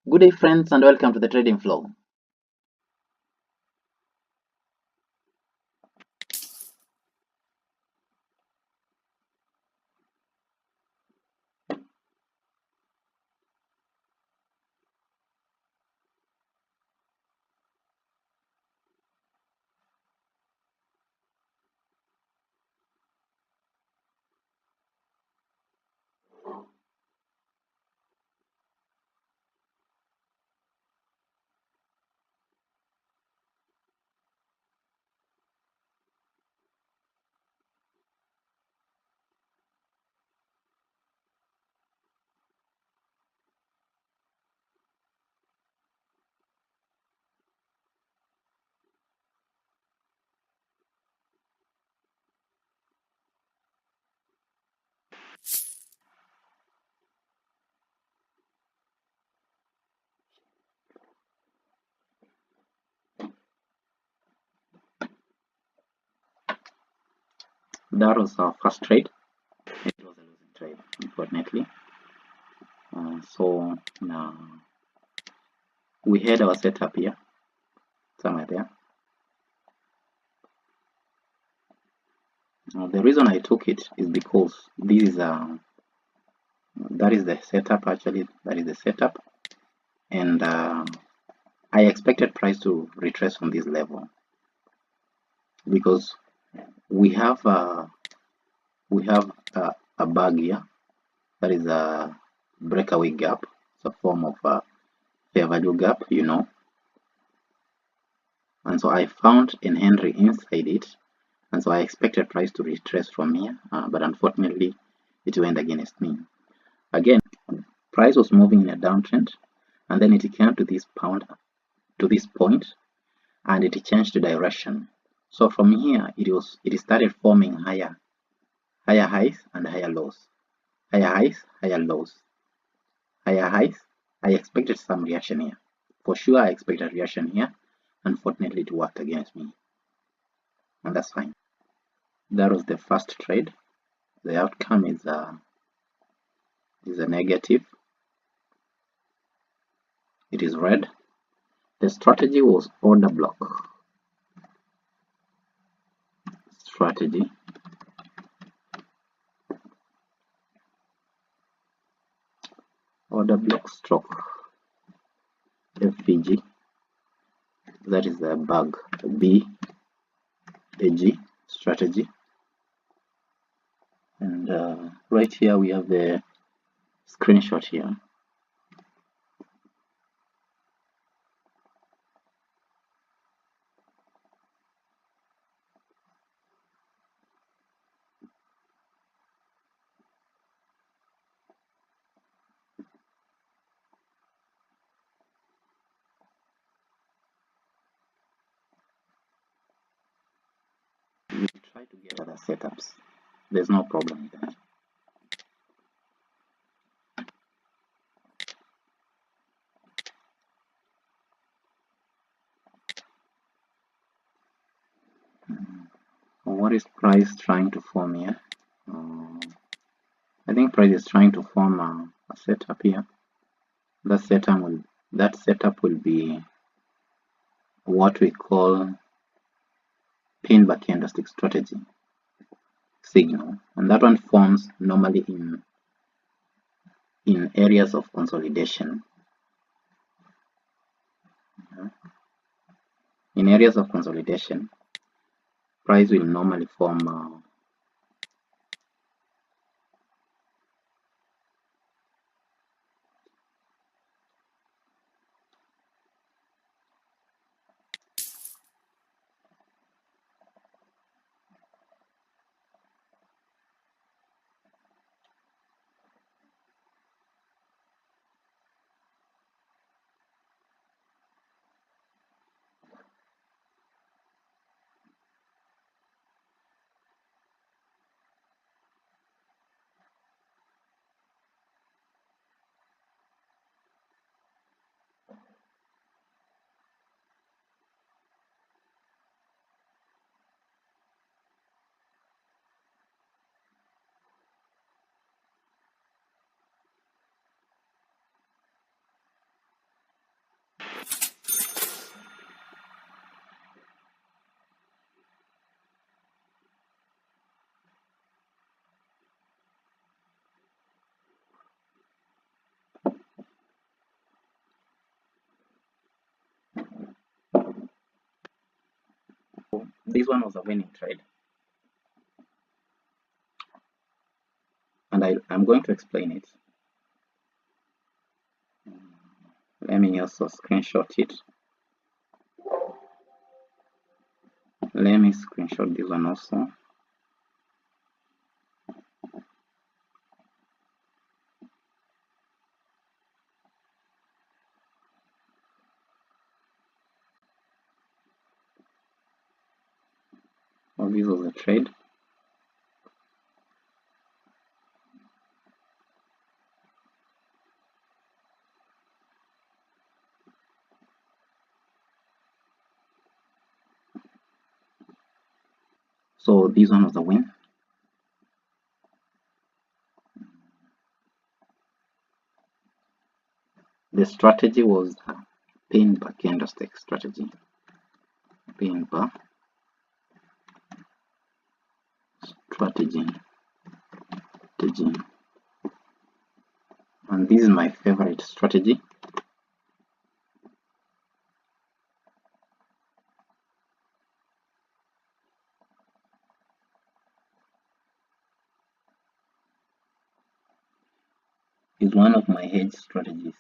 Good day, friends, and welcome to the Trading Flow. That was our first trade. It was a losing trade, unfortunately. So now we had our setup here, somewhere there. The reason I took it is because this is that is the setup. Actually, that is the setup, and I expected price to retrace from this level because we have a bag here that is a breakaway gap. It's a form of a fair value gap, and so I found an entry inside it, and so I expected price to retrace from here, but unfortunately it went against me. Again, price was moving in a downtrend, and then it came to this point, and it changed the direction. So from here it started forming higher highs and higher lows, higher highs, higher lows, higher highs. I expected some reaction here. For sure I expected reaction here. Unfortunately it worked against me, and that's fine. That was the first trade. The outcome is a negative. It is red. The strategy was order block. Strategy. Order block stroke FVG. That is the bug BAG strategy. And right here we have the screenshot here. We try to get other setups. There's no problem with that. What is price trying to form here? I think price is trying to form a setup here. That setup will be what we call PINBAR candlestick strategy signal, and that one forms normally in areas of consolidation. In areas of consolidation, price will normally form this one was a winning trade, and I'm going to explain it. Let me also screenshot it. Let me screenshot this one also. Oh, this was a trade. So this one was a win. The strategy was a PINBAR candlestick strategy. PINBAR strategy. And this is my favorite strategy. It's one of my hedge strategies.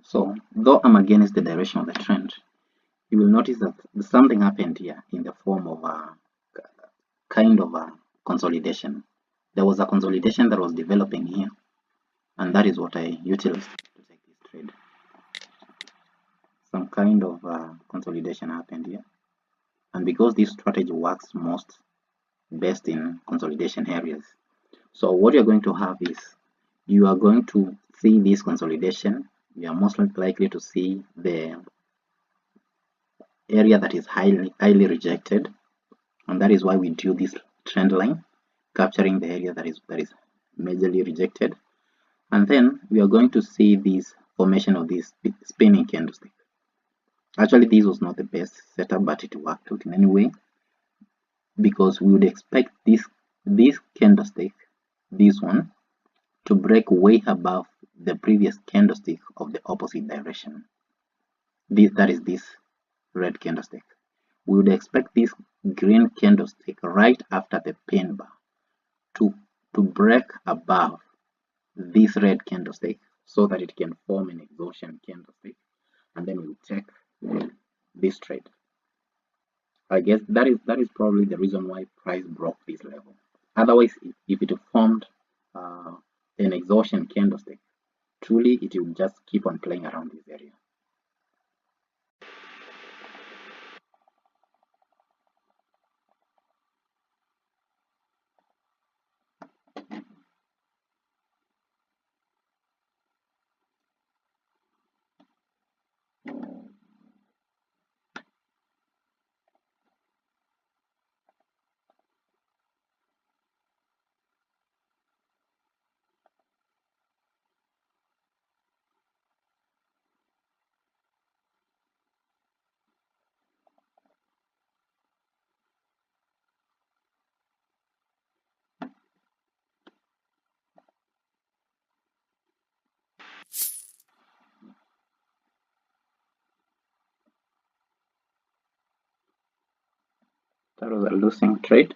So though I'm against the direction of the trend, you will notice that something happened here in the form of a kind of a consolidation. There was a consolidation that was developing here, and that is what I utilized to take this trade. Some kind of consolidation happened here, and because this strategy works best in consolidation areas, so what you're going to have is you are going to see this consolidation. You are most likely to see the area that is highly rejected, and that is why we drew this trend line capturing the area that is majorly rejected. And then we are going to see this formation of this spinning candlestick. Actually, this was not the best setup, but it worked out in any way, because we would expect this candlestick, this one, to break way above the previous candlestick of the opposite direction. That is this red candlestick. We would expect this green candlestick right after the pin bar to break above this red candlestick so that it can form an exhaustion candlestick, and then we'll check this trade. I guess that is probably the reason why price broke this level. Otherwise, if it formed an exhaustion candlestick, truly it will just keep on playing around this area. That was a losing trade.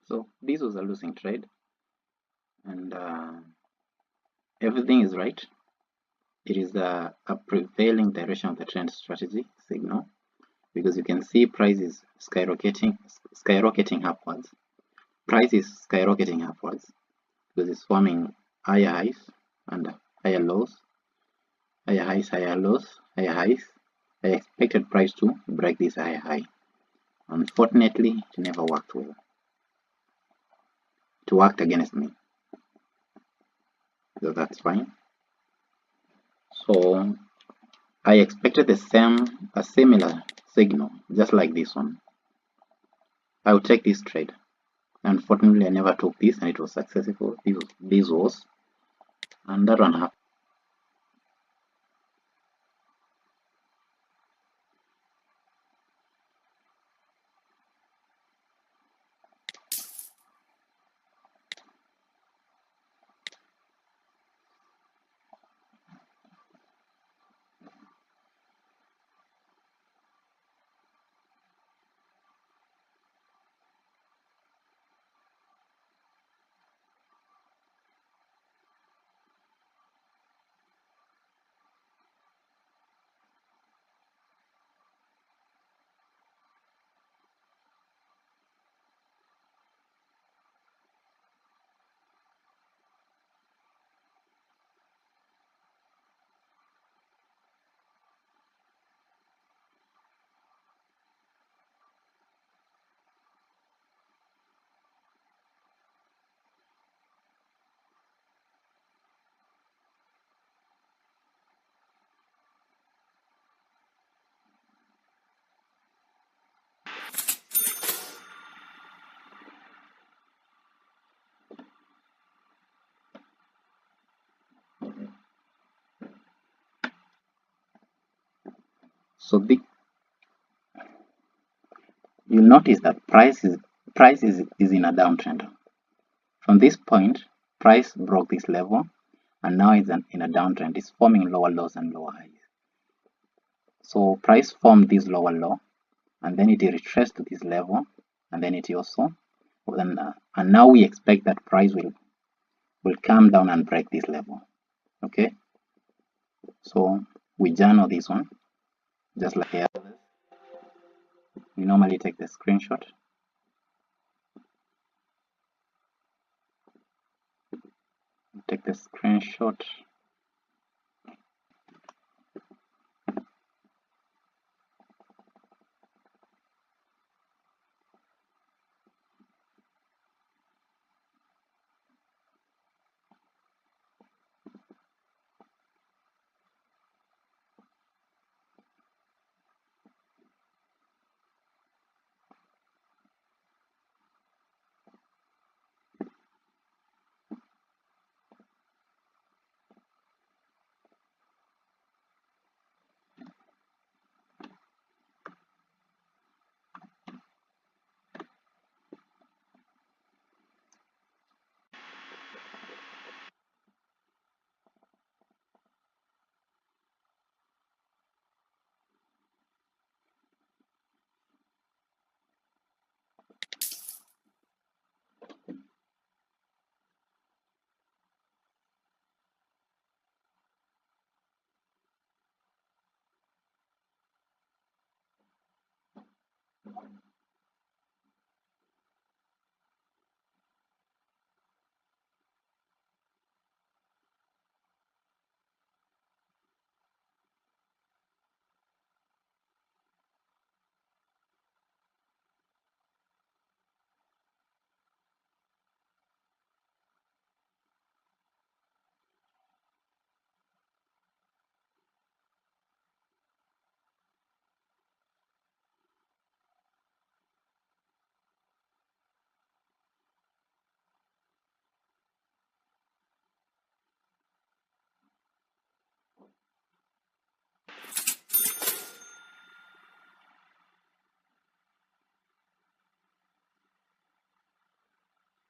So this was a losing trade, and everything is right. It is a prevailing direction of the trend strategy signal, because you can see price is skyrocketing upwards. Price is skyrocketing upwards because it's forming higher highs and higher lows, higher highs, higher lows, higher highs. I expected price to break this higher high. Unfortunately, it never worked well. It worked against me, so that's fine. So I expected a similar signal, just like this one. I will take this trade. Unfortunately, I never took this, and it was successful. This was, and that one happened. So you notice that price is in a downtrend. From this point, price broke this level, and now it's in a downtrend. It's forming lower lows and lower highs. So price formed this lower low, and then it retraced to this level, and then it also, and now we expect that price will come down and break this level. Okay, so we journal this one just like the others. We normally take the screenshot. Take the screenshot.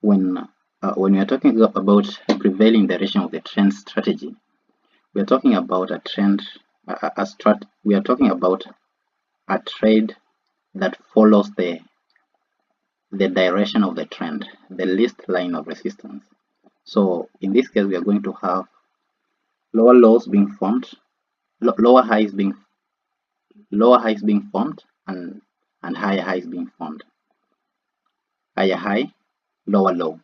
When we are talking about prevailing direction of the trend strategy, we are talking about a trend, we are talking about a trade that follows the the direction of the trend, the least line of resistance. So in this case, we are going to have lower lows being formed, lower highs being formed, and higher highs being formed. Higher high, lower low.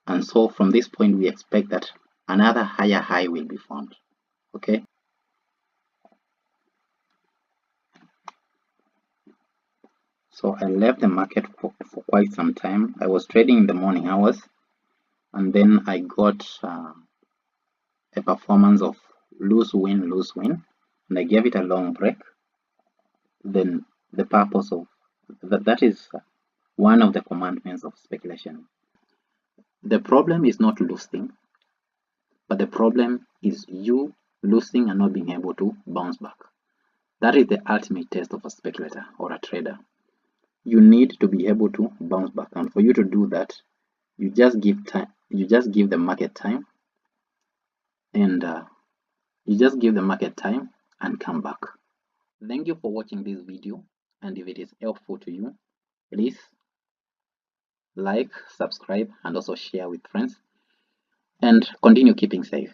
And so from this point, we expect that another higher high will be formed. Okay. So I left the market for quite some time. I was trading in the morning hours, and then I got a performance of lose win, and I gave it a long break. Then the purpose of that is one of the commandments of speculation. The problem is not losing, but the problem is you losing and not being able to bounce back. That is the ultimate test of a speculator or a trader. You need to be able to bounce back, and for you to do that, you just give time. You just give the market time, and come back. Thank you for watching this video, and if it is helpful to you, please like, subscribe, and also share with friends, and continue keeping safe.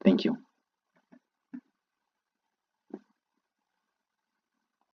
Thank you.